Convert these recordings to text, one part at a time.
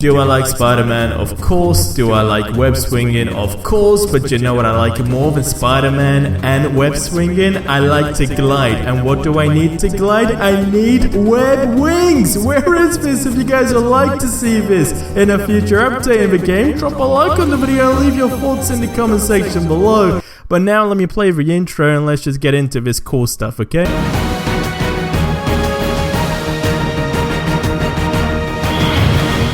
Do I like Spider-Man? Of course. Do I like web swinging? Of course. But you know what I like more than Spider-Man and web swinging? I like to glide. And what do I need to glide? I need web wings. Where is this? If you guys would like to see this in a future update of the game, drop a like on the video and leave your thoughts in the comment section below. But now let me play the intro and let's just get into this cool stuff, okay?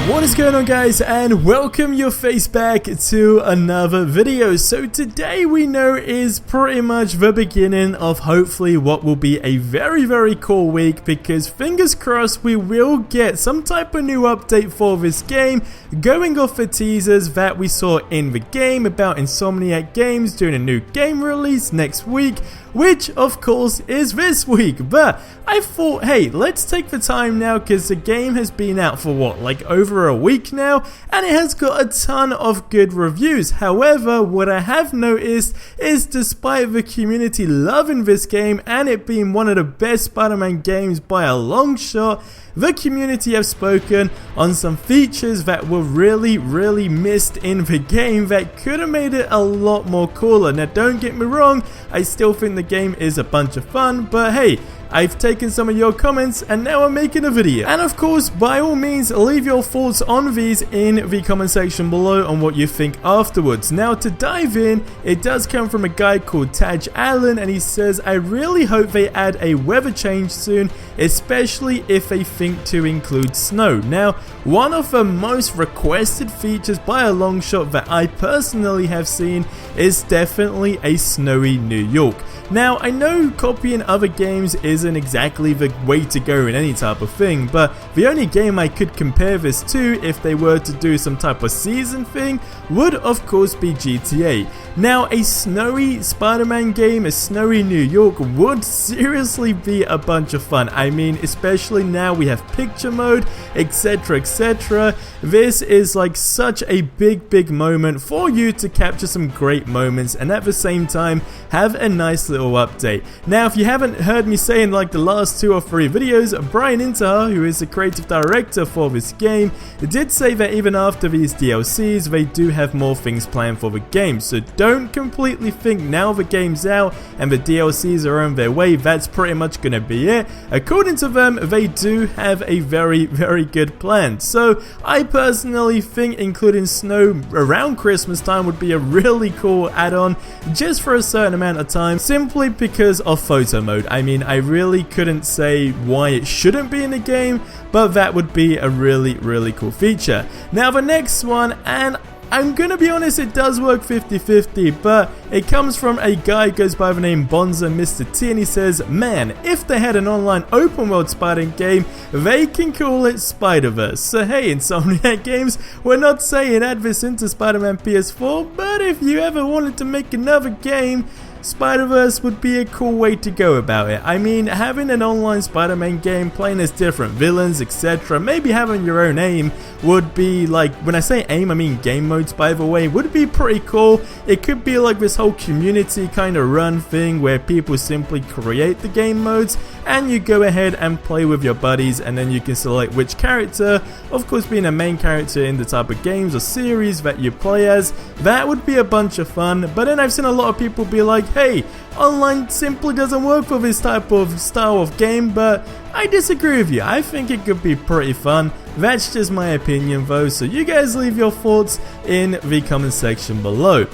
What is going on, guys, and welcome your face back to another video. So today we know is pretty much the beginning of hopefully what will be a very cool week, because fingers crossed we will get some type of new update for this game, going off the teasers that we saw in the game about Insomniac Games doing a new game release next week, which of course is this week. But I thought, hey, let's take the time now, because the game has been out for what, like over a week now, and it has got a ton of good reviews. However, what I have noticed is despite the community loving this game and it being one of the best Spider-Man games by a long shot, the community have spoken on some features that were really missed in the game that could have made it a lot more cooler. Now don't get me wrong, I still think the game is a bunch of fun, but hey, I've taken some of your comments and now I'm making a video. And of course, by all means, leave your thoughts on these in the comment section below on what you think afterwards. Now to dive in, it does come from a guy called Taj Allen, and he says, I really hope they add a weather change soon, especially if they think to include snow. Now, one of the most requested features by a long shot that I personally have seen is definitely a snowy New York. Now, I know copying other games isn't exactly the way to go in any type of thing, but the only game I could compare this to if they were to do some type of season thing would of course be GTA. Now, a snowy Spider-Man game, a snowy New York would seriously be a bunch of fun. I mean, especially now we have picture mode, etc, etc. This is like such a big moment for you to capture some great moments and at the same time have a nice little update. Now, if you haven't heard me say in like the last 2 or 3 videos, Brian Intihar, who is the creative director for this game, did say that even after these DLCs, they do have more things planned for the game. So don't completely think now the game's out and the DLCs are on their way, that's pretty much gonna be it. According to them, they do have a very good plan. So I personally think including snow around Christmas time would be a really cool add-on just for a certain amount of time, simply because of photo mode. I mean, I really couldn't say why it shouldn't be in the game, but that would be a really cool feature. Now the next one, and I'm gonna be honest, it does work 50-50, but it comes from a guy who goes by the name Bonza Mr. T, and he says, man, if they had an online open world Spider-Man game, they can call it Spider-Verse. So hey, Insomniac Games, we're not saying add this into Spider-Man PS4, but if you ever wanted to make another game, Spider-Verse would be a cool way to go about it. I mean, having an online Spider-Man game, playing as different villains, etc., maybe having your own aim would be like, when I say aim, I mean game modes by the way, would be pretty cool. It could be like this whole community kind of run thing where people simply create the game modes and you go ahead and play with your buddies, and then you can select which character, of course being a main character in the type of games or series that you play as. That would be a bunch of fun. But then I've seen a lot of people be like, hey, online simply doesn't work for this type of style of game, but I disagree with you. I think it could be pretty fun. That's just my opinion though, so you guys leave your thoughts in the comment section below.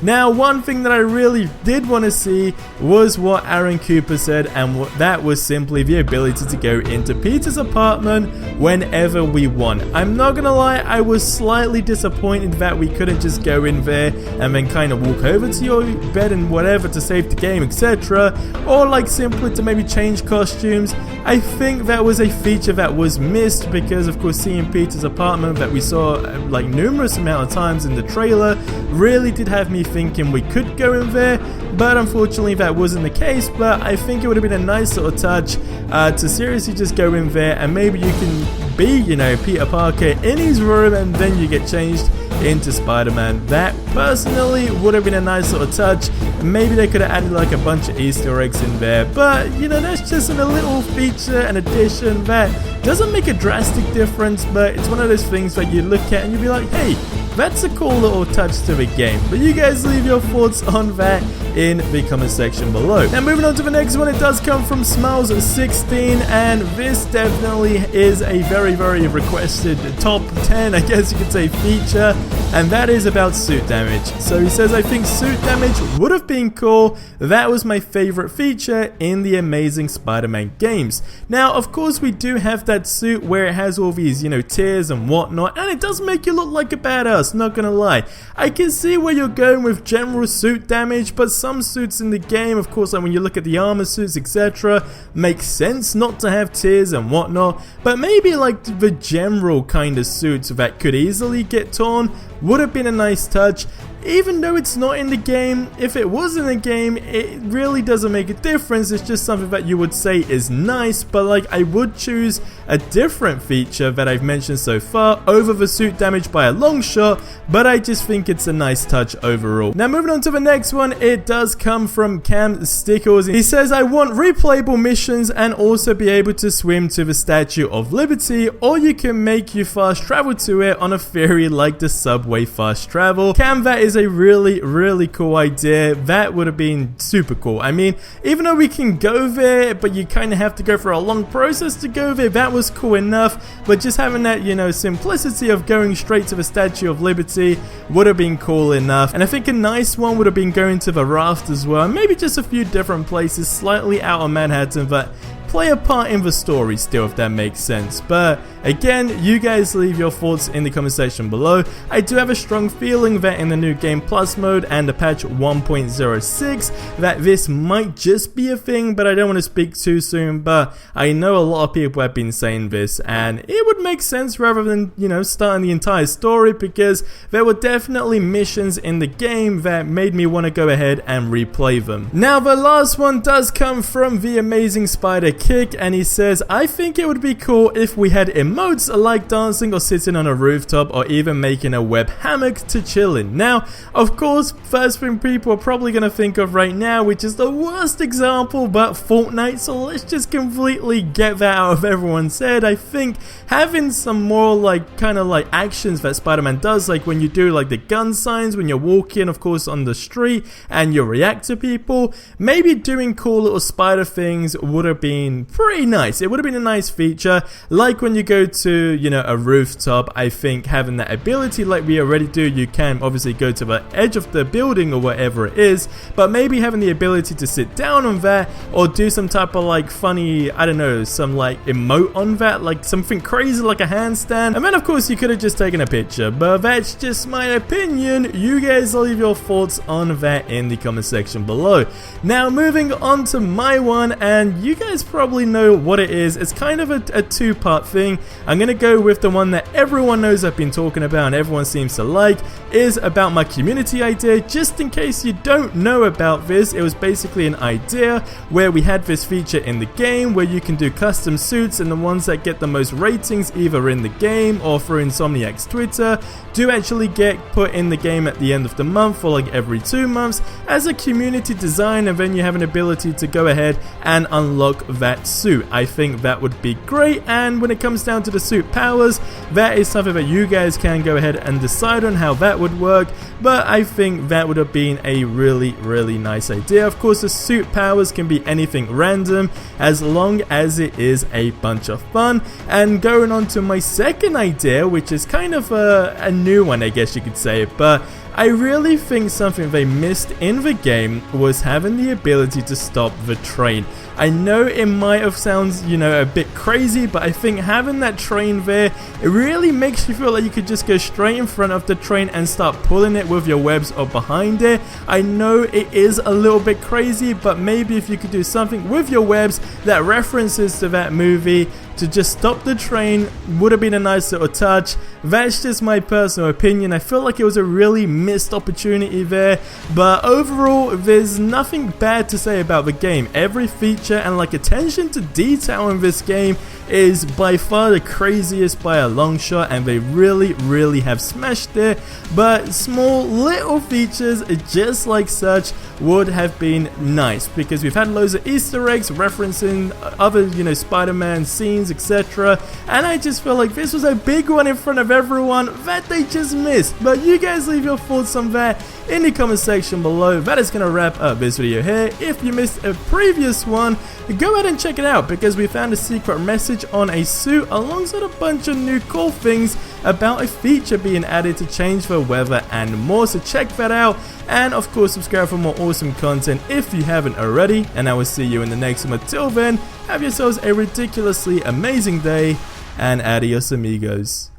Now, one thing that I really did want to see was what Aaron Cooper said, and that was simply the ability to go into Peter's apartment whenever we want. I'm not gonna lie, I was slightly disappointed that we couldn't just go in there and then kind of walk over to your bed and whatever to save the game, etc. Or like simply to maybe change costumes. I think that was a feature that was missed, because of course seeing Peter's apartment that we saw like numerous amount of times in the trailer really did have me thinking we could go in there, but unfortunately that wasn't the case. But I think it would have been a nice sort of touch to seriously just go in there and maybe you can be, you know, Peter Parker in his room and then you get changed into Spider-Man. That personally would have been a nice little touch. Maybe they could have added like a bunch of Easter eggs in there, but you know, that's just a little feature, an addition that doesn't make a drastic difference, but it's one of those things that you look at and you'll be like, hey, that's a cool little touch to the game. But you guys leave your thoughts on that in the comment section below. Now moving on to the next one, it does come from Smiles16, and this definitely is a very requested top 10, I guess you could say, feature, and that is about suit damage. So he says, I think suit damage would have been cool. That was my favorite feature in the Amazing Spider-Man games. Now of course we do have that suit where it has all these, you know, tears and whatnot, and it does make you look like a badass, not gonna lie. I can see where you're going with general suit damage, but some suits in the game, of course, like when you look at the armor suits, etc., makes sense not to have tears and whatnot, but maybe like the general kind of suits that could easily get torn would have been a nice touch. Even though it's not in the game, if it was in the game, it really doesn't make a difference. It's just something that you would say is nice, but like I would choose a different feature that I've mentioned so far over the suit damage by a long shot, but I just think it's a nice touch overall. Now moving on to the next one, it does come from Cam Stickles. He says, I want replayable missions and also be able to swim to the Statue of Liberty, or you can make you fast travel to it on a ferry like the subway fast travel. Cam, that is a really cool idea. That would have been super cool. I mean, even though we can go there, but you kind of have to go through a long process to go there, that was cool enough, but just having that, you know, simplicity of going straight to the Statue of Liberty would have been cool enough. And I think a nice one would have been going to the raft as well, and maybe just a few different places slightly out of Manhattan that play a part in the story still, if that makes sense. But again, you guys leave your thoughts in the comment section below. I do have a strong feeling that in the new Game Plus mode and the patch 1.06 that this might just be a thing, but I don't want to speak too soon. But I know a lot of people have been saying this, and it would make sense rather than, you know, starting the entire story, because there were definitely missions in the game that made me want to go ahead and replay them. Now the last one does come from the Amazing Spider Kick, and he says, I think it would be cool if we had emotes like dancing or sitting on a rooftop or even making a web hammock to chill in. Now, of course, first thing people are probably going to think of right now, which is the worst example, but Fortnite, so let's just completely get that out of everyone's head. I think having some more like kind of like actions that Spider-Man does, like when you do like the gun signs when you're walking, of course, on the street and you react to people, maybe doing cool little spider things would have been pretty nice. It would have been a nice feature, like when you go to, you know, a rooftop. I think having that ability like we already do, you can obviously go to the edge of the building or whatever it is, but maybe having the ability to sit down on that or do some type of like funny, I don't know, some like emote on that, like something crazy like a handstand, and then of course you could have just taken a picture. But that's just my opinion. You guys leave your thoughts on that in the comment section below. Now moving on to my one, and you guys probably know what it is. It's kind of a two-part thing. I'm gonna go with the one that everyone knows I've been talking about and everyone seems to like, is about my community idea. Just in case you don't know about this, it was basically an idea where we had this feature in the game where you can do custom suits, and the ones that get the most ratings either in the game or through Insomniac's Twitter do actually get put in the game at the end of the month or like every 2 months as a community design, and then you have an ability to go ahead and unlock that suit. I think that would be great, and when it comes down to the suit powers, that is something that you guys can go ahead and decide on how that would work, but I think that would have been a really nice idea. Of course, the suit powers can be anything random as long as it is a bunch of fun. And going on to my second idea, which is kind of a new one, I guess you could say, but I really think something they missed in the game was having the ability to stop the train. I know it might have sounds, you know, a bit crazy, but I think having that train there, it really makes you feel like you could just go straight in front of the train and start pulling it with your webs or behind it. I know it is a little bit crazy, but maybe if you could do something with your webs that references to that movie, to just stop the train would have been a nice little touch. That's just my personal opinion. I feel like it was a really missed opportunity there, but overall there's nothing bad to say about the game. Every feature and like attention to detail in this game is by far the craziest by a long shot, and they really have smashed it. But small little features just like such would have been nice, because we've had loads of Easter eggs referencing other, you know, Spider-Man scenes, etc. And I just feel like this was a big one in front of everyone that they just missed. But you guys leave your thoughts on that in the comment section below. That is going to wrap up this video here. If you missed a previous one, go ahead and check it out, because we found a secret message on a suit alongside a bunch of new cool things about a feature being added to change the weather and more. So check that out, and of course subscribe for more awesome content if you haven't already, and I will see you in the next one. Until then, have yourselves a ridiculously amazing day, and adios amigos.